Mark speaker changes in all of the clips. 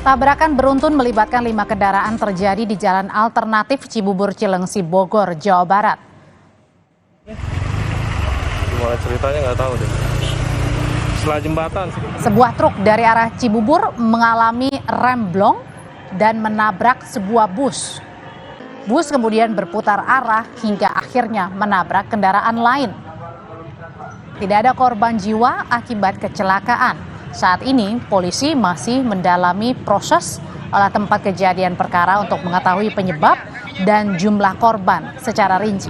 Speaker 1: Tabrakan beruntun melibatkan 5 kendaraan terjadi di Jalan Alternatif Cibubur Cilengsi, Bogor, Jawa Barat.
Speaker 2: Gimana ceritanya nggak tahu deh. Setelah jembatan.
Speaker 1: Sebuah truk dari arah Cibubur mengalami remblong dan menabrak sebuah bus. Bus kemudian berputar arah hingga akhirnya menabrak kendaraan lain. Tidak ada korban jiwa akibat kecelakaan. Saat ini polisi masih mendalami proses olah tempat kejadian perkara untuk mengetahui penyebab dan jumlah korban secara rinci.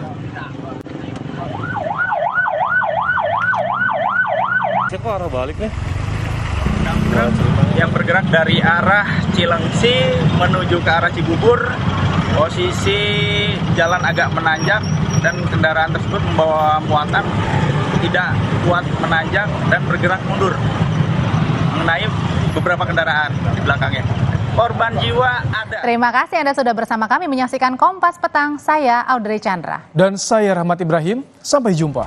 Speaker 2: Kok arah balik nih?
Speaker 3: Yang bergerak dari arah Cilengsi menuju ke arah Cibubur, posisi jalan agak menanjak dan kendaraan tersebut membawa muatan tidak kuat menanjak dan bergerak mundur mengenai beberapa kendaraan di belakangnya. Korban jiwa ada.
Speaker 1: Terima kasih Anda sudah bersama kami menyaksikan Kompas Petang. Saya Audrey Chandra.
Speaker 4: Dan saya Rahmat Ibrahim. Sampai jumpa.